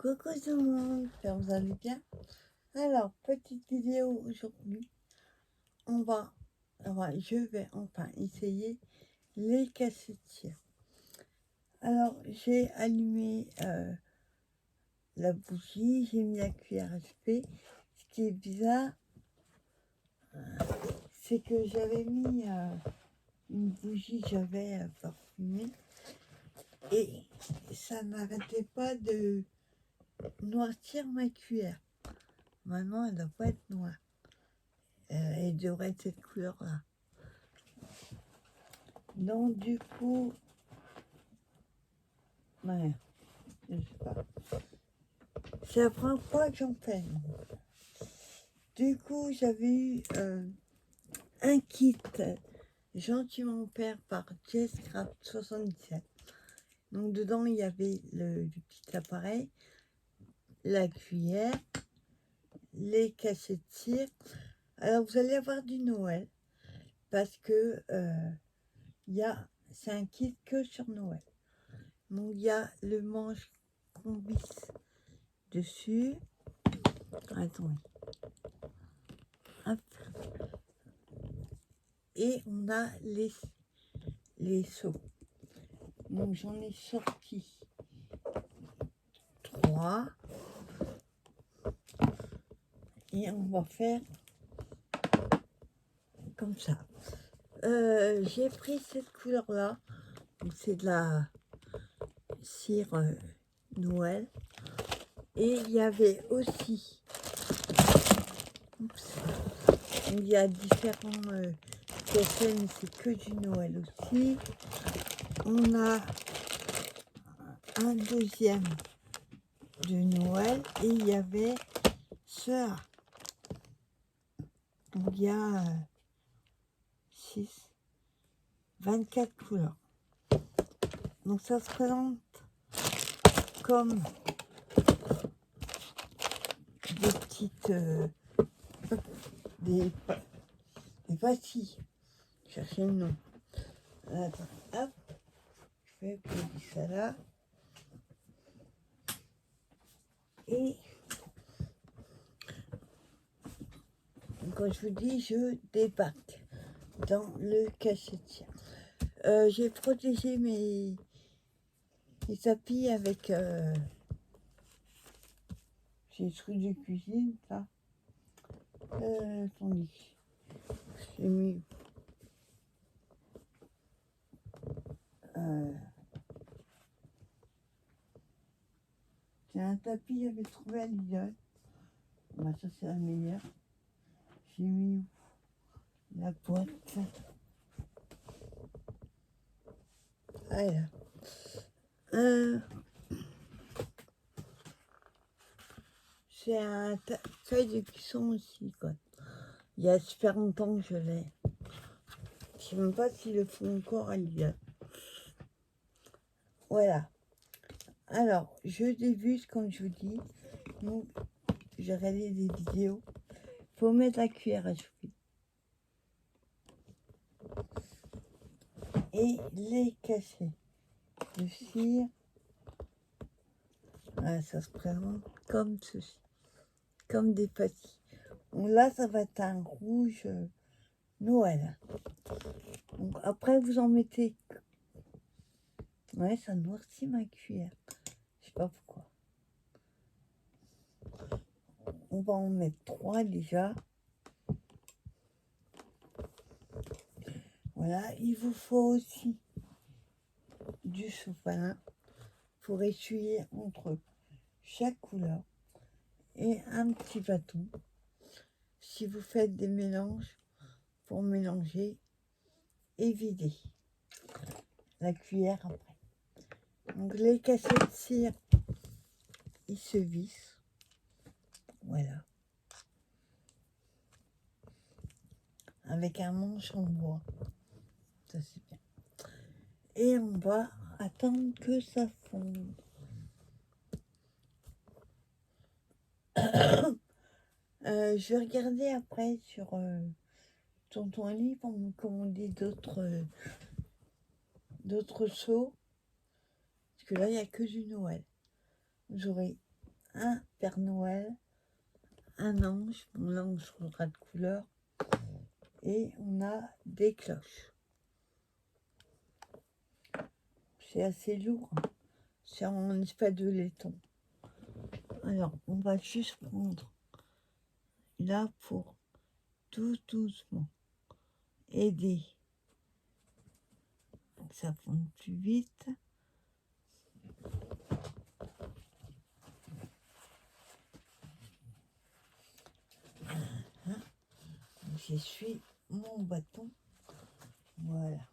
Coucou tout le monde, j'espère que vous allez bien. Alors, petite vidéo aujourd'hui, je vais enfin essayer les cafetières. Alors, j'ai allumé la bougie, j'ai mis la cuillère à souper. Ce qui est bizarre, c'est que j'avais mis une bougie, j'avais parfumée, et ça n'arrêtait pas de noircir ma cuillère. Maintenant, elle doit pas être noire. Elle devrait être cette couleur-là. Donc, du coup, ouais, je sais pas. C'est la première fois que j'en fais. Du coup, j'avais eu un kit gentiment offert par Jesscraft 77. Donc, dedans, il y avait le petit appareil, la cuillère, les cassettes cire. Alors, vous allez avoir du Noël parce que c'est un kit que sur Noël. Donc, il y a le manche qu'on visse dessus. Attendez. Hop. Et on a les seaux. Donc, j'en ai sorti 3. Et on va faire comme ça. J'ai pris cette couleur-là. C'est de la cire Noël. Et il y avait aussi, il y a différents cafés, mais c'est que du Noël aussi. On a un deuxième de Noël et il y avait ça. Il y a 24 couleurs. Donc ça se présente comme des petites des pastilles. Cherchez le nom. Attends, hop, je vais poser ça là. Et quand je vous dis, je débarque dans le cachetier. J'ai protégé mes tapis avec j'ai des trucs de cuisine, ça. Attendez, j'ai mis c'est un tapis que j'avais trouvé à Lidl. Bah, ça c'est la meilleure. J'ai mis la boîte. Voilà. C'est un feuille de cuisson aussi, quoi. Il y a super longtemps que je l'ai. Je sais même pas s'ils le font encore à Lidl. Voilà. Alors, je débute, comme je vous dis. Donc, j'ai regardé des vidéos. Il faut mettre la cuillère à souper. Et les casser. Le cire. Voilà, ça se présente comme ceci. Comme des pastilles. Donc là, ça va être un rouge Noël. Donc après, vous en mettez. Ouais, ça noircit ma cuillère. Je sais pas pourquoi. On va en mettre 3 déjà. Voilà, il vous faut aussi du sopalin pour essuyer entre chaque couleur et un petit bâton. Si vous faites des mélanges, pour mélanger et vider la cuillère après. Donc les cassettes cire, ils se vissent. Voilà. Avec un manche en bois. Ça c'est bien. Et on va attendre que ça fonde. Je vais regarder après sur Tonton Ali pour me commander d'autres seaux. Parce que là, il n'y a que du Noël. J'aurai un Père Noël, un ange, bon l'ange changera de couleur, et on a des cloches. C'est assez lourd, hein. C'est en espèce de laiton. Alors, on va juste prendre là pour tout doucement aider. Donc, ça fonde plus vite. Hein, j'essuie mon bâton. Voilà.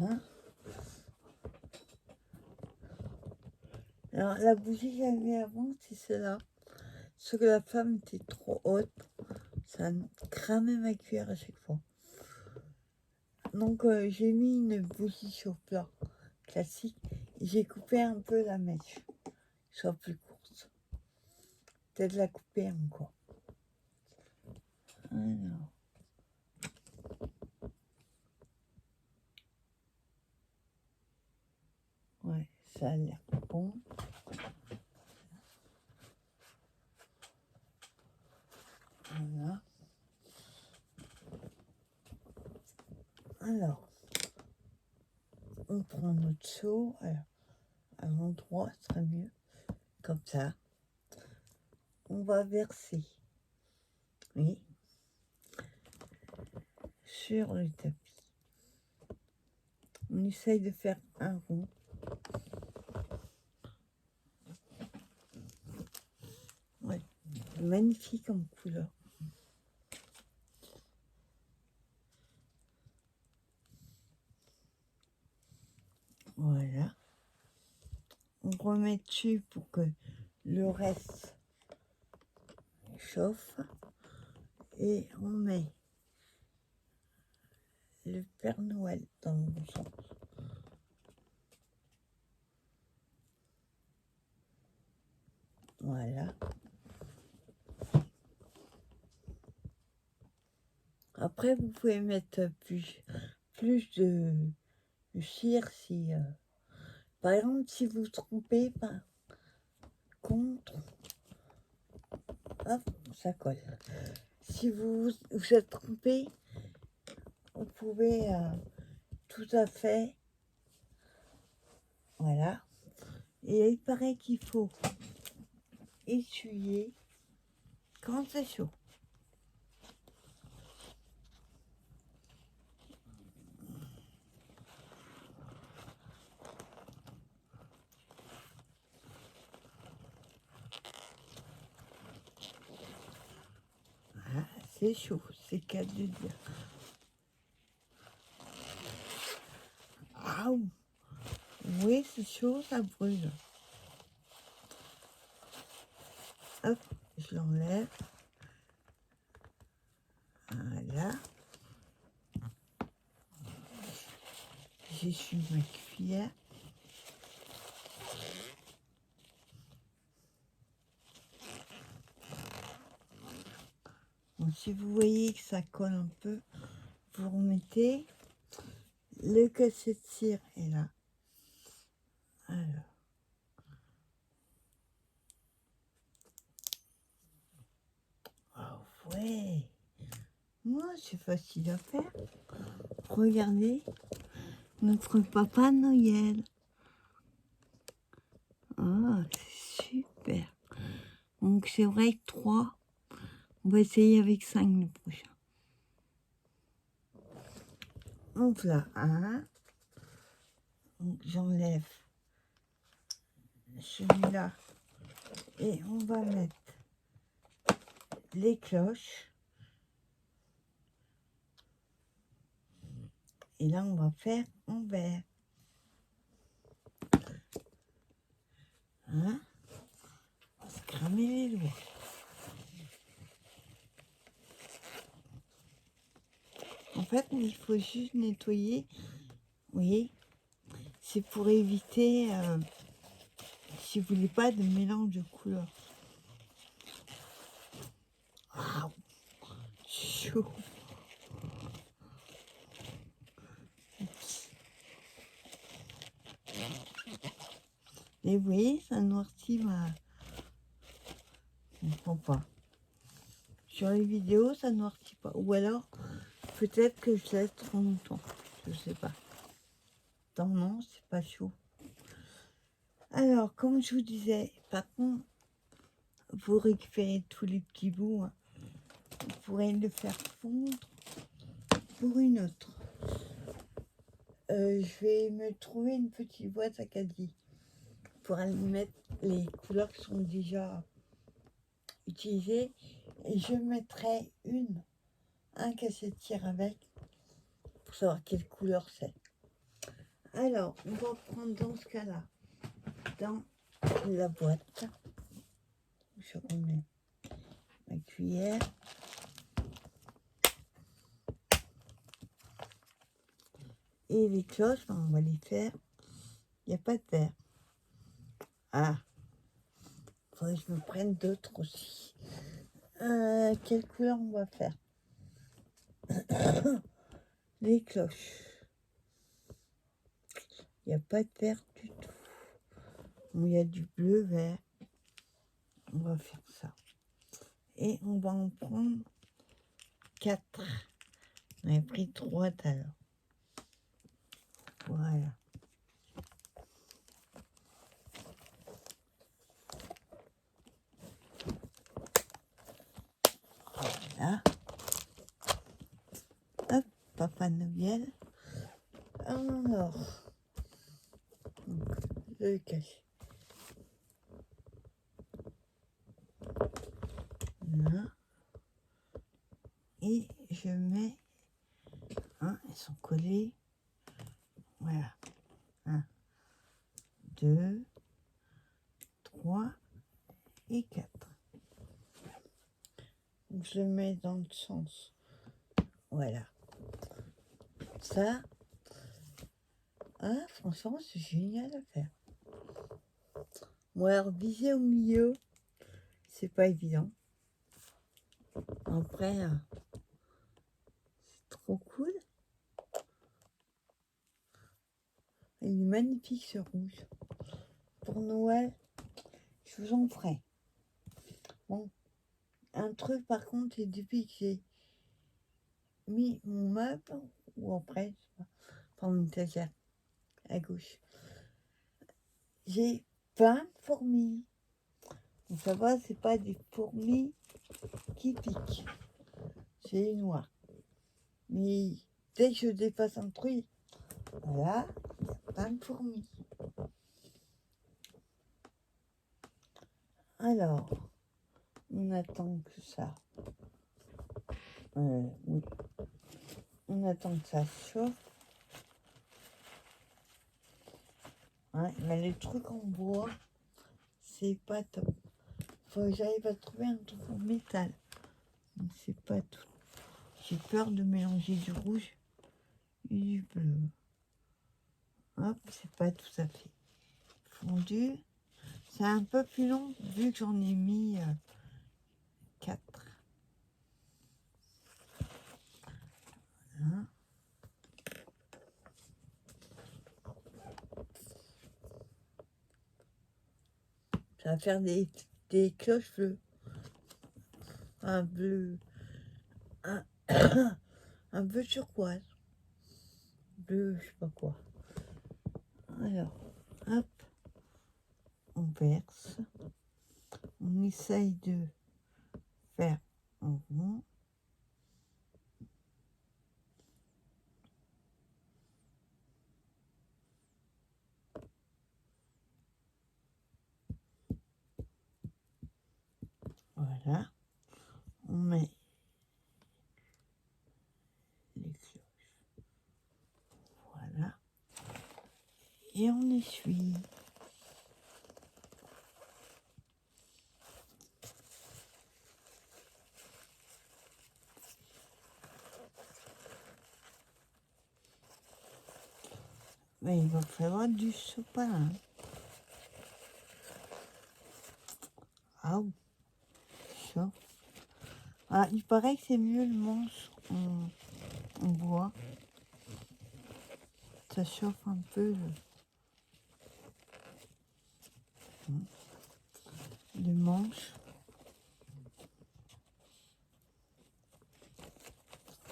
Hein, alors, la bougie que j'avais avant, c'est celle-là. Sauf que la femme était trop haute. Ça cramait ma cuillère à chaque fois. Donc, j'ai mis une bougie sur plat classique. J'ai coupé un peu la mèche. Soit plus courte. Peut-être la couper encore. Alors. Ouais, ça a l'air bon. Voilà. Alors, on prend notre seau. Alors, à l'endroit, ce sera mieux. Comme ça. On va verser. Oui. Sur le tapis. On essaye de faire un rond. Ouais. Magnifique en couleur. Voilà. On remet dessus pour que le reste chauffe. Et on met le Père Noël dans le bon sens. Voilà. Après, vous pouvez mettre plus de cire si... par exemple, si vous vous trompez, par contre... Hop, ça colle. Si vous êtes trompé, vous pouvez tout à fait... Voilà. Et il paraît qu'il faut essuyer quand c'est chaud. Voilà, c'est chaud, c'est qu'à de dire. Ah oui, c'est chaud, ça brûle. Hop, je l'enlève. Voilà. J'essuie ma cuillère. Bon, si vous voyez que ça colle un peu, vous remettez. Le cachet de cire est là. Alors. Oh ouais. Moi, c'est facile à faire. Regardez. Notre Papa Noël. Ah, c'est super. Donc, c'est vrai que 3. On va essayer avec 5 le prochain. Donc là, 1. Donc, j'enlève celui-là. Et on va mettre les cloches. Et là, on va faire en vert. Hein? On va se cramer les doigts. En fait, il faut juste nettoyer. Vous voyez, c'est pour éviter, si vous voulez pas de mélange de couleurs. Waouh, chaud. Et vous voyez, ça noircit ma... Je ne comprends pas. Sur les vidéos, ça noircit pas. Ou alors, peut-être que je laisse trop longtemps. Je sais pas. Non, c'est pas chaud. Alors, comme je vous disais, par contre, vous récupérez tous les petits bouts. Hein. Vous pourrez le faire fondre pour une autre. Je vais me trouver une petite boîte à caddie pour aller mettre les couleurs qui sont déjà utilisées. Et je mettrai un cassetière avec pour savoir quelle couleur c'est. Alors, on va prendre dans ce cas-là, dans la boîte, je remets ma cuillère. Et les cloches, on va les faire. Il n'y a pas de verre. Ah, il faudrait que je me prenne d'autres aussi. Quelle couleur on va faire? Les cloches. Il n'y a pas de vert du tout. Il y a du bleu, vert. On va faire ça. Et on va en prendre 4. On avait pris 3 tout à l'heure. Voilà. Voilà. Hop, Papa Noël. Alors, donc, je le cache. Là. Et je mets... ils sont collés. Voilà. 1, 2, 3 et 4. Donc, je le mets dans le sens. Voilà. Ça, franchement, c'est génial à faire. Bon, alors, viser au milieu, c'est pas évident. Après, c'est trop cool. Il est magnifique ce rouge. Pour Noël, je vous en ferai. Bon, un truc par contre, c'est depuis que j'ai mis mon meuble, ou après, je sais pas, prendre une étagère à gauche, j'ai plein de fourmis. Donc ça va, c'est pas des fourmis qui piquent. C'est les noirs. Mais dès que je dépasse un truc, voilà, il y a plein de fourmis. Alors, on attend que ça... oui. On attend que ça chauffe. Ouais, mais les trucs en bois, c'est pas top. Faut que j'arrive à trouver un truc en métal. Donc c'est pas tout. J'ai peur de mélanger du rouge et du bleu. Hop, c'est pas tout à fait fondu. C'est un peu plus long vu que j'en ai mis 4. Voilà. Ça va faire des cloches bleues. Un bleu. Un bleu turquoise. Bleu, je sais pas quoi. Alors, hop. On verse. On essaye de faire en rond. Voilà. On met les cloches. Voilà. Et on essuie. Mais il va falloir du sopalin. Ah, chaud. Ah, il paraît que c'est mieux le manche en bois. Ça chauffe un peu. le manche.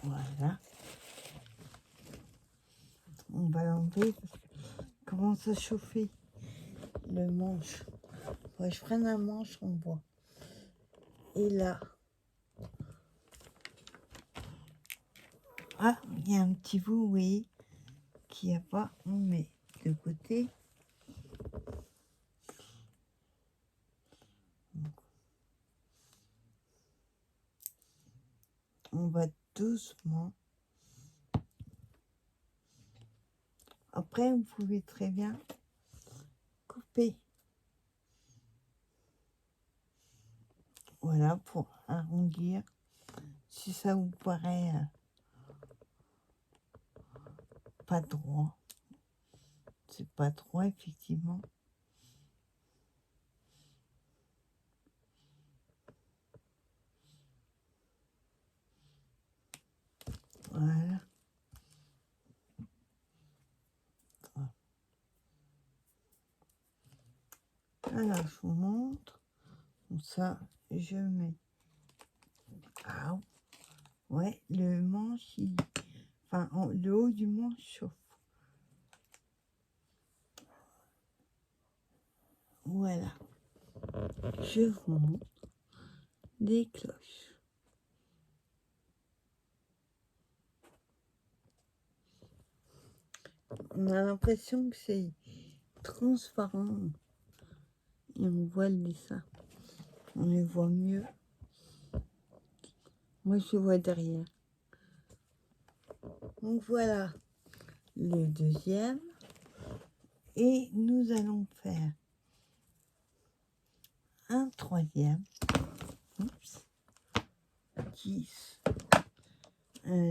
Voilà. On va l'enlever parce qu'il commence à chauffer le manche. Ouais, je prenne un manche en bois. Et là, ah, il y a un petit bout, oui, qui a pas. On met de côté. On va doucement. Après, vous pouvez très bien couper. Voilà, pour arrondir. Si ça vous paraît pas droit, c'est pas droit, effectivement. Voilà. Alors, je vous montre. Comme ça, je mets. Ah, ouais, le manche, enfin, le haut du manche chauffe. Voilà. Je vous montre des cloches. On a l'impression que c'est transparent. Et on voit le dessin. On les voit mieux. Moi, je vois derrière. Donc voilà le deuxième. Et nous allons faire un troisième. Oups. Qui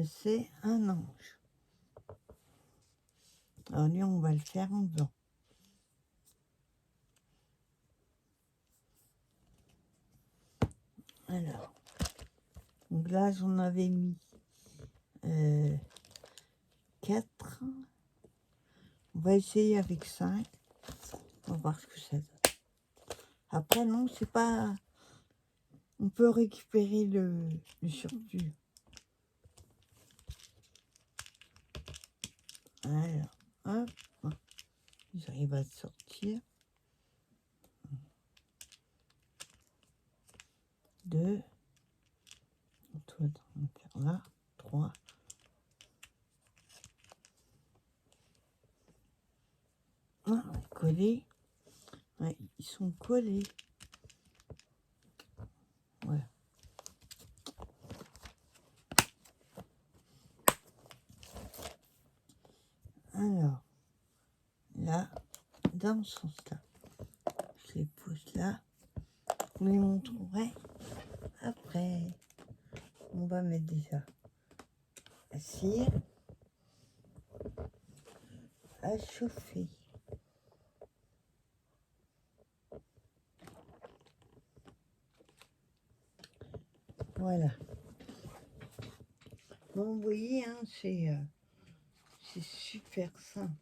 c'est un ange. Alors lui, on va le faire en blanc. Alors, donc là, j'en avais mis 4. On va essayer avec 5. On va voir ce que ça donne. Après, non, c'est pas... On peut récupérer le surplus. Alors, hop. J'arrive à sortir. 2. On va faire là. 3. Ah, collés. Ouais, ils sont collés. Voilà. Alors, là, dans ce sens-là, je les pose là. Je vous les montrerai après. On va mettre déjà la cire à chauffer. Voilà. Bon, vous voyez, hein, c'est super simple.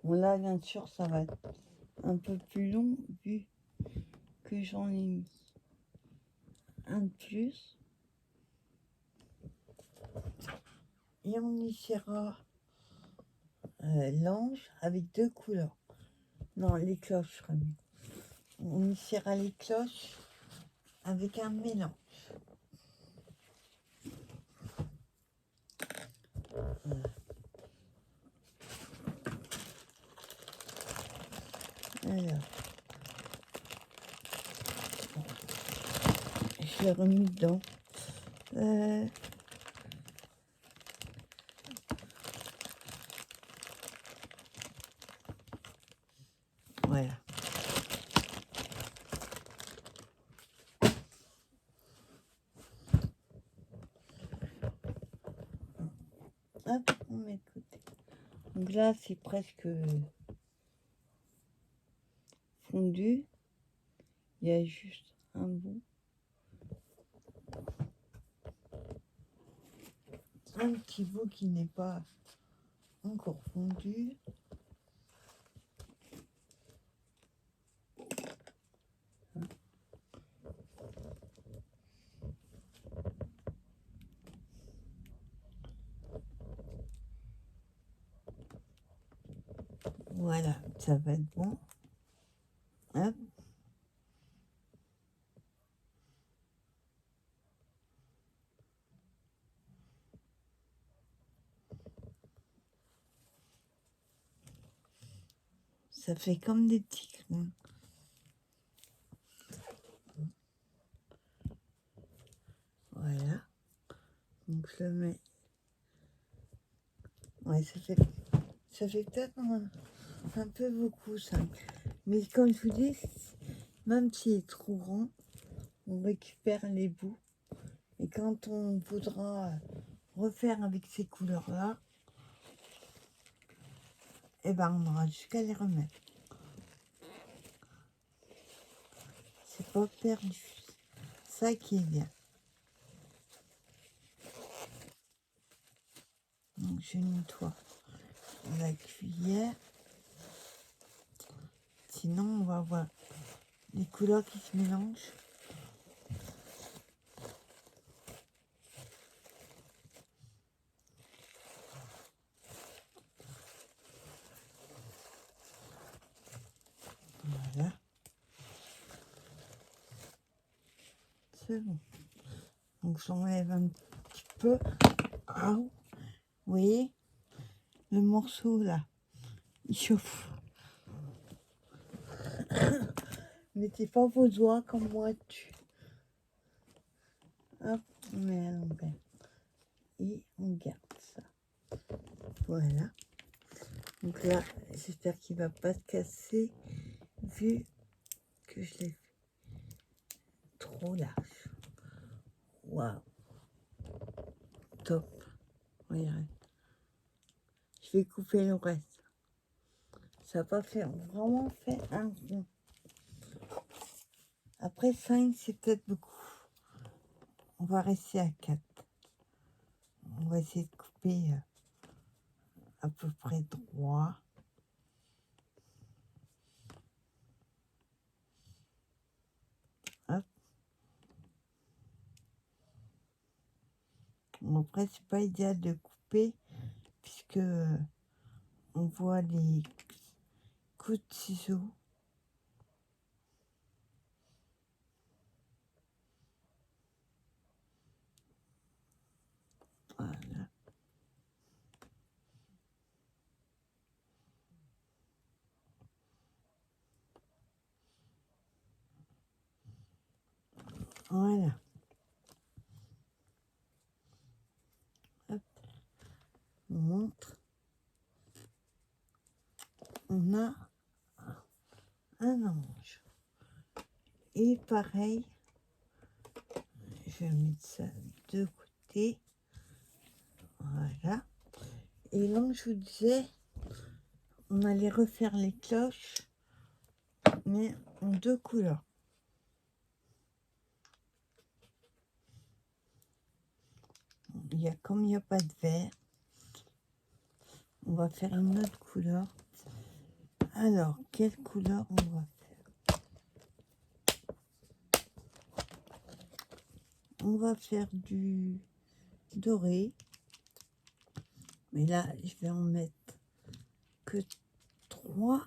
Bon, là, bien sûr, ça va être un peu plus long vu que j'en ai mis un de plus. Et on essaiera l'ange avec 2 couleurs. Non, les cloches sera mieux. On essaiera les cloches avec un mélange. Alors, je l'ai remis dedans. Voilà. Hop, on met de côté. Donc là, c'est presque fondu. Il y a juste un bout. un petit bout qui n'est pas encore fondu. Voilà, ça va être bon. Hop. Ça fait comme des petits crins. Voilà. Donc je le mets. Ouais, ça fait peut-être un peu beaucoup ça. Mais comme je vous dis, même s'il est trop grand, on récupère les bouts. Et quand on voudra refaire avec ces couleurs-là, et ben on aura jusqu'à les remettre. C'est pas perdu. Ça qui est bien. Donc je nettoie la cuillère. Sinon on va avoir les couleurs qui se mélangent. Voilà. C'est bon. Donc j'enlève un petit peu. Ah, vous voyez, le morceau là, il chauffe. Mettez pas vos doigts comme moi dessus. Hop, on met à l'envers. Et on garde ça. Voilà. Donc là, j'espère qu'il va pas se casser vu que je l'ai fait trop large. Waouh. Top. Regardez. Je vais couper le reste. Ça va pas faire vraiment fait un rond. Après 5, c'est peut-être beaucoup. On va rester à 4. On va essayer de couper à peu près droit. Hop. Bon, après, c'est pas idéal de couper puisque on voit les coups de ciseaux. Voilà. Voilà. Hop. On montre. On a un ange. Et pareil, je vais mettre ça de côté. Voilà. Et là, je vous disais, on allait refaire les cloches, mais en 2 couleurs. Comme il n'y a pas de vert, on va faire une autre couleur. Alors, quelle couleur on va faire? On va faire du doré. Mais là, je vais en mettre que 3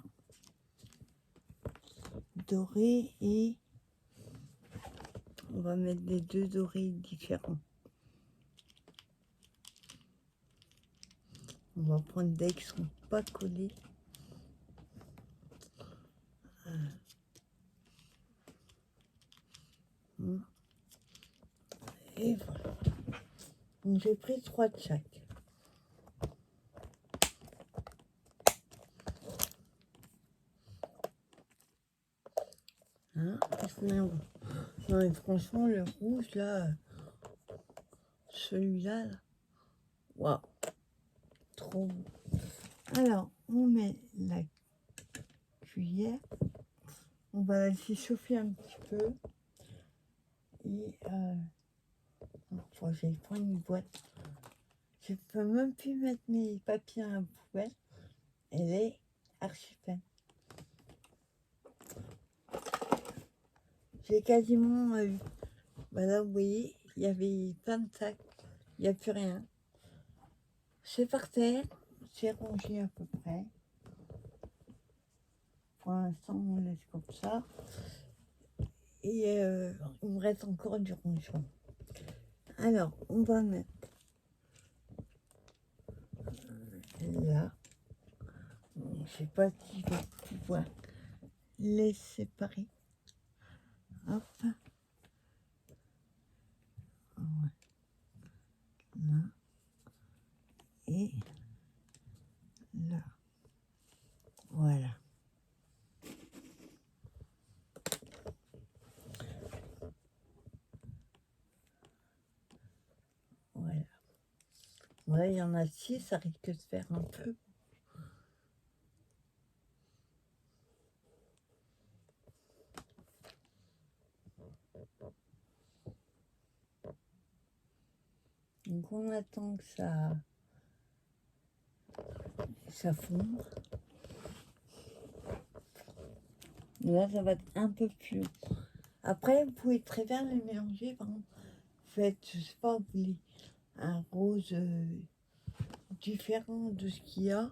dorés et on va mettre les 2 dorés différents. On va prendre des qui ne sont pas collés. Et voilà. Donc j'ai pris 3 de chaque. Hein, non, mais franchement, le rouge là, celui-là, là, waouh, trop beau. Alors, on met la cuillère, on va la laisser chauffer un petit peu. Et je vais prendre une boîte. Je peux même plus mettre mes papiers à la poubelle. Elle est archi pleine. J'ai quasiment eu. Bah là, vous voyez, il y avait plein de sacs. Il n'y a plus rien. C'est par terre. C'est rangé à peu près. Pour l'instant, on laisse comme ça. Et il me reste encore du rangement. Alors, on va mettre là. Je ne sais pas si je vais pouvoir les séparer. Hop. Ouais. Là. Et là. Voilà. Voilà. Ouais, il y en a 6, ça risque de faire un peu. Donc on attend que ça fonde. Là, ça va être un peu plus long. Après, vous pouvez très bien les mélanger. Par exemple, vous faites, je sais pas, vous voulez un rose différent de ce qu'il y a.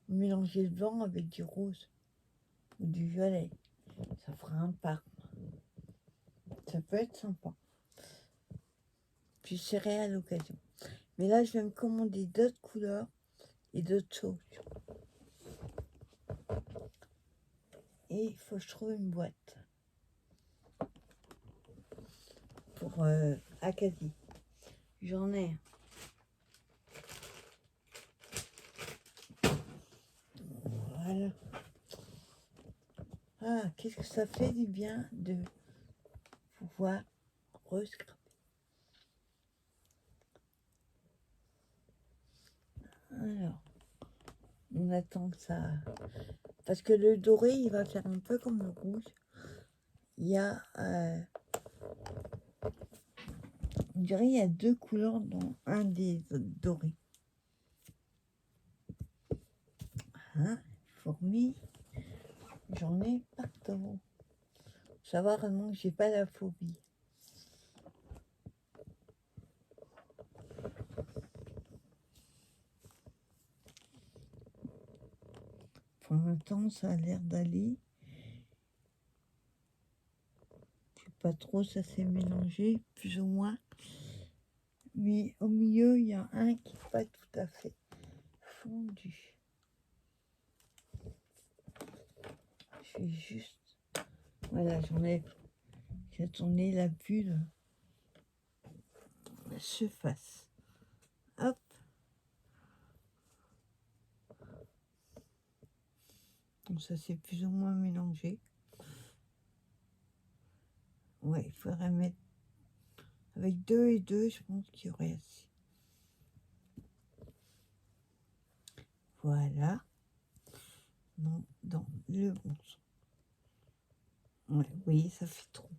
Vous mélangez le blanc avec du rose ou du violet. Ça fera un parc. Ça peut être sympa. Puis j'essaierai à l'occasion. Mais là, je vais me commander d'autres couleurs et d'autres choses. Et il faut que je trouve une boîte pour Acadie. J'en ai. Voilà. Ah, qu'est-ce que ça fait du bien de pouvoir rescraper. Alors, on attend que ça... Parce que le doré, il va faire un peu comme le rouge. Il y a... on dirait qu'il y a 2 couleurs dans un des dorés. Hein, fourmis, j'en ai partout. Savoir vraiment que j'ai pas la phobie. Pour l'instant, ça a l'air d'aller. Je sais pas trop, ça s'est mélangé, plus ou moins. Mais au milieu, il y a un qui n'est pas tout à fait fondu. Je vais juste... Voilà, j'ai tourné la bulle se fasse. Hop. Donc ça c'est plus ou moins mélangé. Ouais, il faudrait mettre avec 2 et 2, je pense qu'il y aurait assez. Voilà. Non, dans le bon sens. Ouais, oui, ça fait trop.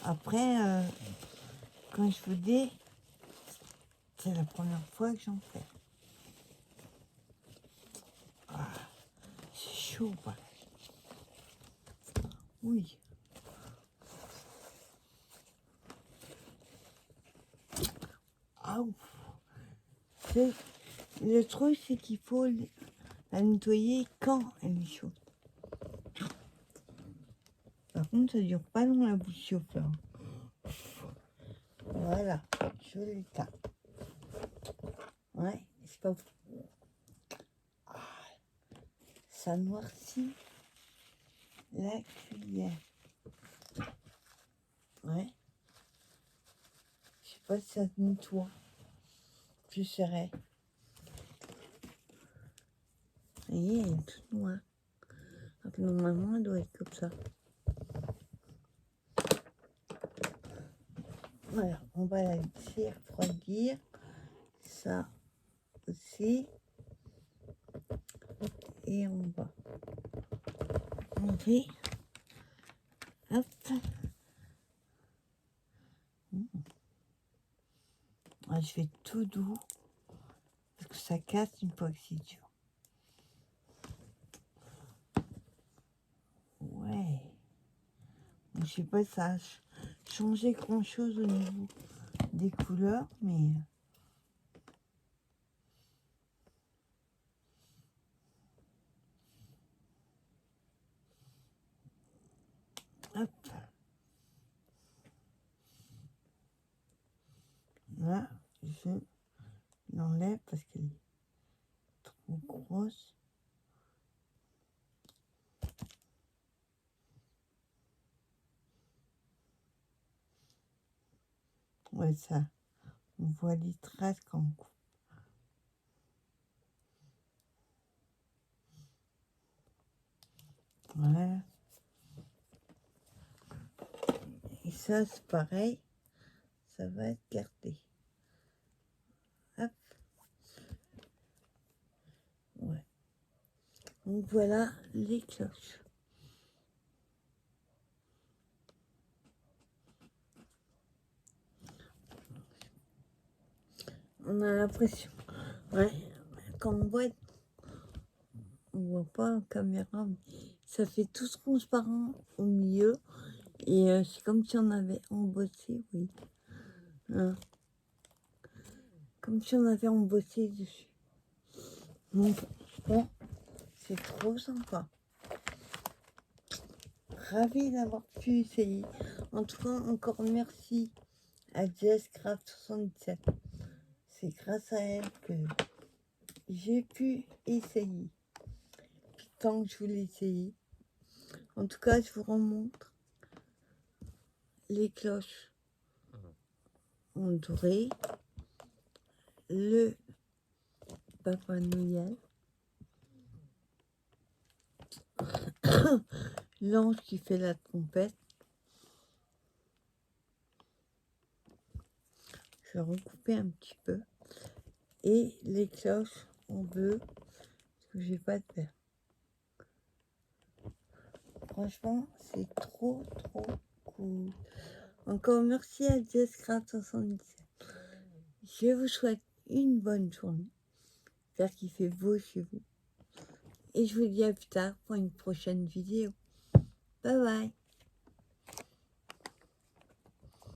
Après, quand je vous dis, c'est la première fois que j'en fais. Ah, c'est chaud, quoi. Oui. Ah, le truc, c'est qu'il faut la nettoyer quand elle est chaude. Par contre, ça dure pas long la bouche chauffeur. Voilà, je l'éteins. Ouais, c'est pas... Ah, ça noircit la cuillère. Ouais. Je sais pas si ça se nettoie. Je serai. Vous voyez, elle est toute noire. Donc, normalement, elle doit être comme ça. Voilà, on va la laisser refroidir. Ça aussi. Et on va on fait. Hop. Ah, je fais tout doux. Parce que ça casse une fois que c'est dur. Ouais. Je sais pas si ça a changé grand chose au niveau des couleurs, mais hop. Là, je l'enlève parce qu'elle est trop grosse. Ouais, ça. On voit les traces quand on coupe. Voilà. Et ça, c'est pareil. Ça va être gardé. Hop. Ouais. Donc voilà les cloches. On a l'impression. Ouais. Quand on voit pas en caméra, mais ça fait tout transparent au milieu. Et c'est comme si on avait embossé, oui. Hein. Comme si on avait embossé dessus. Donc, bon, c'est trop sympa. Ravi d'avoir pu essayer. En tout cas, encore merci à JessCraft77. C'est grâce à elle que j'ai pu essayer. Puis tant que je voulais essayer. En tout cas, je vous remontre les cloches en doré. Le Papa Noël. L'ange qui fait la trompette. Je vais recouper un petit peu. Et les cloches en bleu. Parce que j'ai pas de vert. Franchement, c'est trop cool. Encore merci à JessCraft77. Je vous souhaite une bonne journée. J'espère qu'il fait beau chez vous. Et je vous dis à plus tard pour une prochaine vidéo. Bye bye.